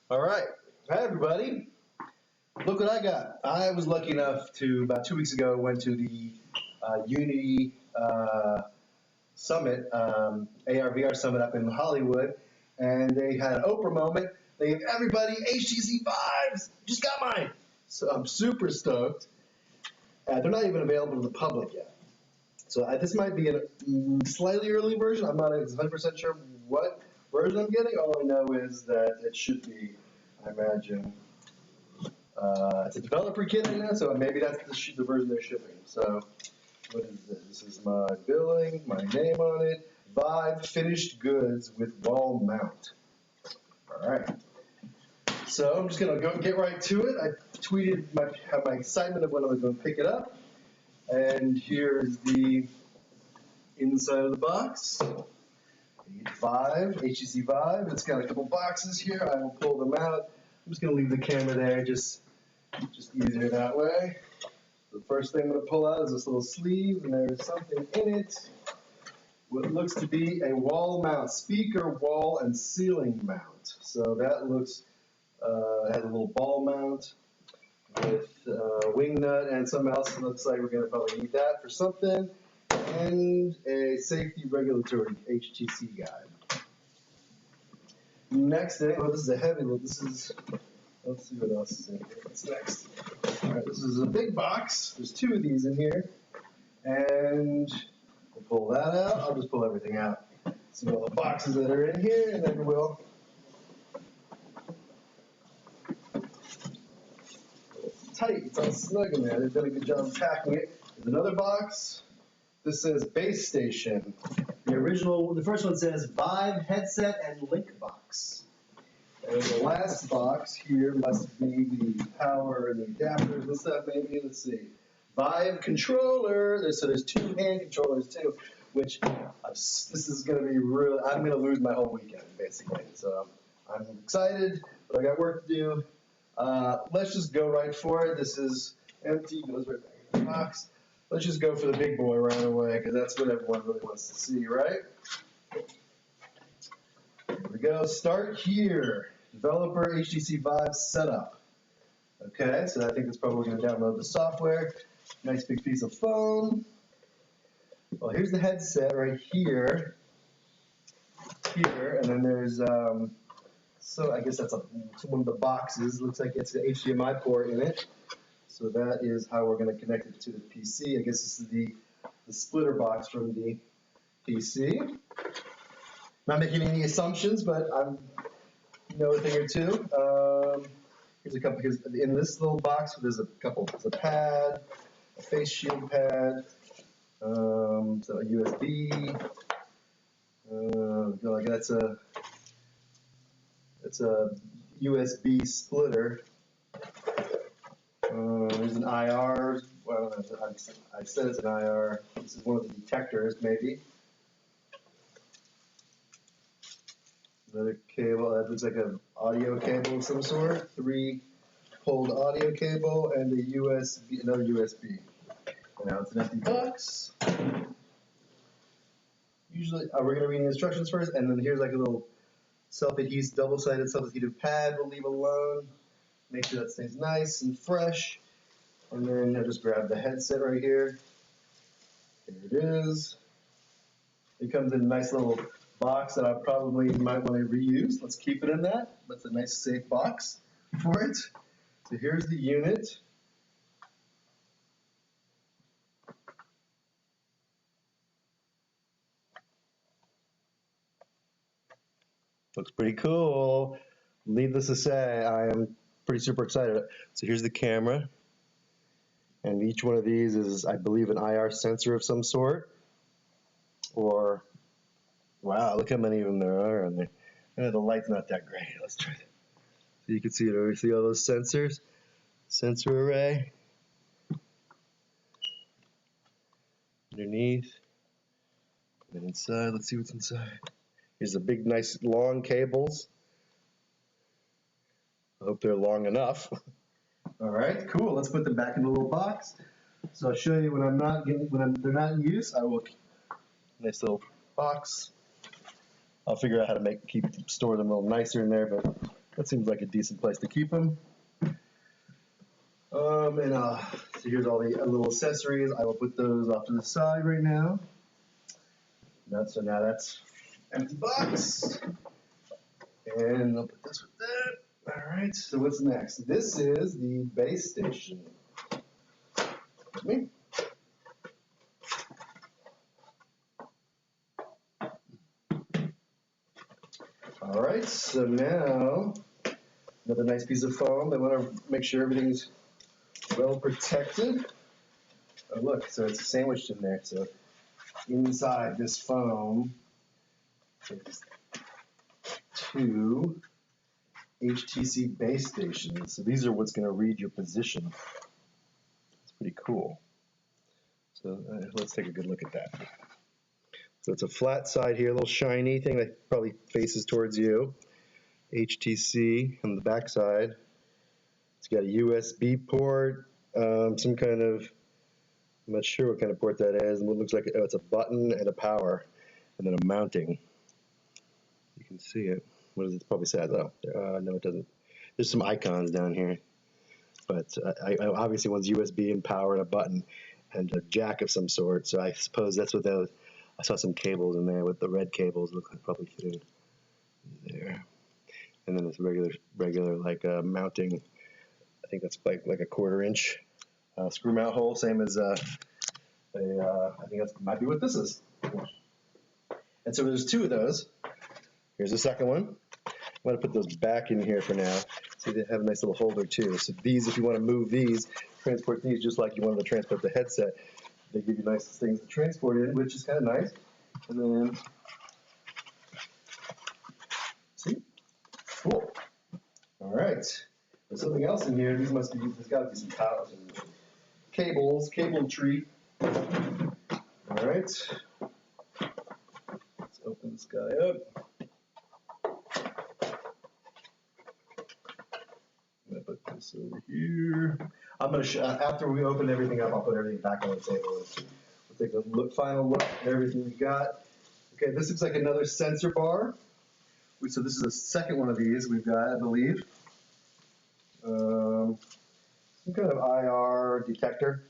All right. Hi, everybody. Look what I got. I was lucky enough to, about 2 weeks ago, went to the Unity Summit, AR VR Summit up in Hollywood, and they had an Oprah moment. They gave everybody HTC Vives. Just got mine. So I'm super stoked. They're not even available to the public yet. So this might be a slightly early version. I'm not 100% sure what version I'm getting. All I know is that it should be, I imagine, it's a developer kit in there, so maybe that's the version they're shipping. So what is this? This is my billing, my name on it. Vive finished goods with wall mount. All right. So I'm just going to get right to it. I tweeted my excitement of when I was going to pick it up. And here's the inside of the box. Vive, HTC Vive. It's got a couple boxes here. I will pull them out. I'm just going to leave the camera there, just easier that way. The first thing I'm going to pull out is this little sleeve, and there's something in it. What looks to be a wall mount, speaker, wall, and ceiling mount. So that looks, has a little ball mount with wing nut and something else. It looks like we're going to probably need that for something. And a safety regulatory HTC guide. Next thing, oh, this is a heavy one. This is, let's see what else is in here. What's next? All right, this is a big box. There's two of these in here. And we'll pull that out. I'll just pull everything out. See all the boxes that are in here, and then we'll. It's tight. It's all snug in there. They've done a good job of packing it. There's another box. This says base station. The first one says Vive headset and link box. And the last box here must be the power and the adapters and stuff, maybe. Let's see. Vive controller. So there's two hand controllers too, which this is going to be real. I'm going to lose my whole weekend, basically. So I'm excited, but I got work to do. Let's just go right for it. This is empty, goes right back in the box. Let's just go for the big boy right away, because that's what everyone really wants to see, right? Here we go. Start here. Developer HTC Vive setup. Okay, so I think it's probably going to download the software. Nice big piece of foam. Well, here's the headset right here. And then there's, so I guess that's one of the boxes. Looks like it's an HDMI port in it. So that is how we're going to connect it to the PC. I guess this is the splitter box from the PC. Not making any assumptions, but I know a thing or two. Here's a couple. In this little box, there's a pad, a face shield pad, so a USB. Like that's a USB splitter. There's an IR. Well, I said it's an IR. This is one of the detectors, maybe. Another cable. That looks like an audio cable of some sort. 3-pole audio cable and a USB, another USB. And now it's an empty box. Usually, we're going to read the instructions first, and then here's like a little double-sided self-adhesive pad. We'll leave alone. Make sure that stays nice and fresh. And then I'll just grab the headset right here. Here it is. It comes in a nice little box that I probably might want to reuse. Let's keep it in that. That's a nice safe box for it. So here's the unit. Looks pretty cool. Needless to say, I am pretty super excited. So here's the camera. And each one of these is, I believe, an IR sensor of some sort. Or, wow, look how many of them there are on there. The light's not that great. Let's try it. So you can see it over. See all those sensors? Sensor array. Underneath. And inside, let's see what's inside. Here's the big, nice, long cables. I hope they're long enough. All right, cool. Let's put them back in the little box. So I'll show you when they're not in use. I will nice little box. I'll figure out how to store them a little nicer in there, but That seems like a decent place to keep them. So here's all the little accessories. I will put those off to the side right now. So now that's empty box. And I'll put this with that. All right, so what's next? This is the base station. Me. All right, so now another nice piece of foam. I want to make sure everything's well protected. Oh, look, so it's sandwiched in there. So inside this foam is two HTC base stations. So these are what's going to read your position. It's pretty cool. So let's take a good look at that. So it's a flat side here, a little shiny thing that probably faces towards you. HTC on the back side. It's got a USB port, some kind of, I'm not sure what kind of port that is. It looks like it's a button and a power, and then a mounting. You can see it. What does it probably say? Oh, no, it doesn't. There's some icons down here, but I obviously one's USB and power and a button and a jack of some sort. So I suppose that's what those. I saw some cables in there with the red cables. Look like probably fit in there. And then this regular like mounting. I think that's like a 1/4 inch screw mount hole, same as I think that might be what this is. And so there's two of those. Here's the second one. I'm going to put those back in here for now. See, they have a nice little holder too. So these, if you want to move these, transport these just like you wanted to transport the headset, they give you nice things to transport in, which is kind of nice. And then, see, cool. All right. There's something else in here. These must be, there's got to be some power, some cables, cable tree. All right. Let's open this guy up. I'm going to put this over here. I'm going to, after we open everything up, I'll put everything back on the table. We'll take a final look at everything we got. Okay, this looks like another sensor bar. So this is the second one of these we've got, I believe. Some kind of IR detector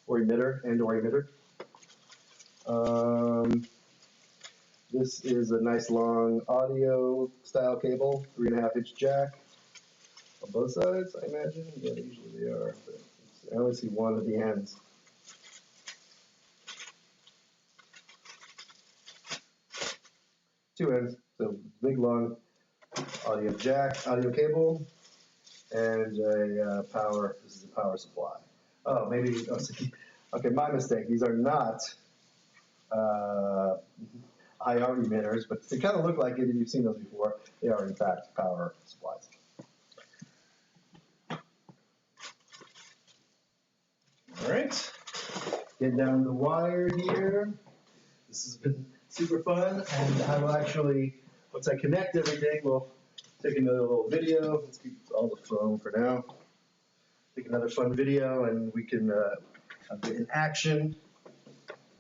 or emitter and/or emitter. This is a nice long audio style cable, 3.5 inch jack on both sides, I imagine. Yeah, usually they are, but I only see one at the ends. Two ends, so big long audio jack, audio cable, and a power. This is a power supply. Oh, maybe. Okay, my mistake. These are not IR emitters, but they kind of look like it. If you've seen those before, they are in fact power supplies. All right, get down the wire here. This has been super fun, and I will actually, once I connect everything, we'll take another little video. Let's keep all the foam for now. Take another fun video, and we can have it in action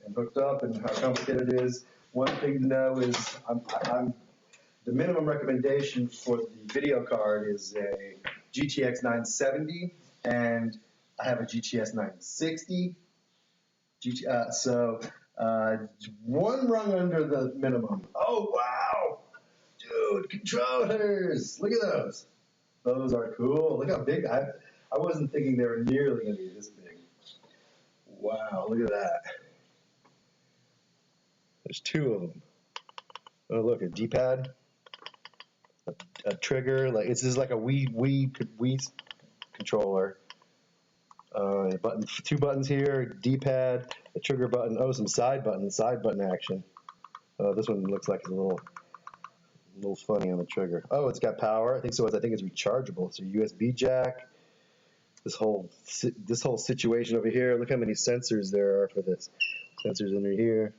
and hooked up, and how complicated it is. One thing to know is the minimum recommendation for the video card is a GTX 970, and I have a GTX 960. So one rung under the minimum. Oh, wow. Dude, controllers. Look at those. Those are cool. Look how big. I wasn't thinking they were nearly going to be this big. Wow, look at that. There's two of them. Oh, look, a D-pad, a trigger. Like this is like a Wii controller. Two buttons here, D-pad, a trigger button. Oh, some side button action. This one looks like it's a little funny on the trigger. Oh, it's got power. I think so. I think it's rechargeable. So USB jack. This whole situation over here. Look how many sensors there are for this. Sensors under here.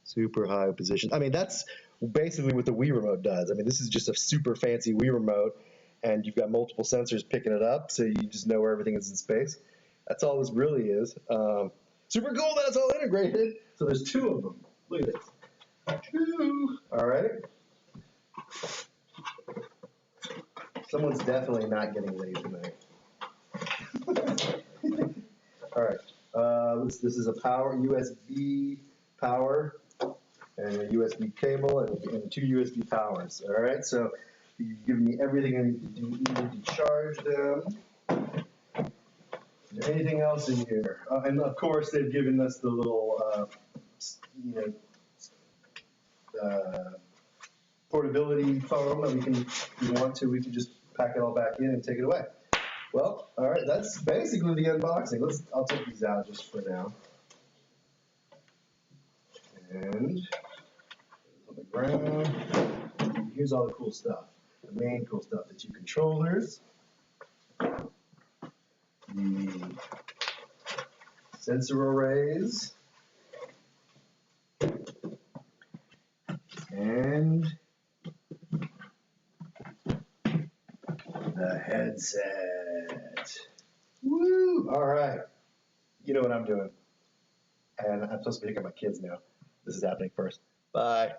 Super high position. I mean, that's basically what the Wii remote does. I mean, this is just a super fancy Wii remote, and you've got multiple sensors picking it up, so you just know where everything is in space. That's all this really is. Super cool that it's all integrated. So there's two of them. Look at this. Two. All right. Someone's definitely not getting laid tonight. All right. This is a power USB power and a USB cable and 2 USB powers. All right. So you give me everything I need to do. You need to charge them. Is there anything else in here? And of course, they've given us the little, portability foam that we can, if we want to, we can just pack it all back in and take it away. Well, all right, that's basically the unboxing. I'll take these out just for now. And on the ground, here's all the cool stuff. The main cool stuff, the 2 controllers, the sensor arrays, and the headset. Woo! All right. You know what I'm doing. And I'm supposed to be picking up my kids now. This is happening first. Bye.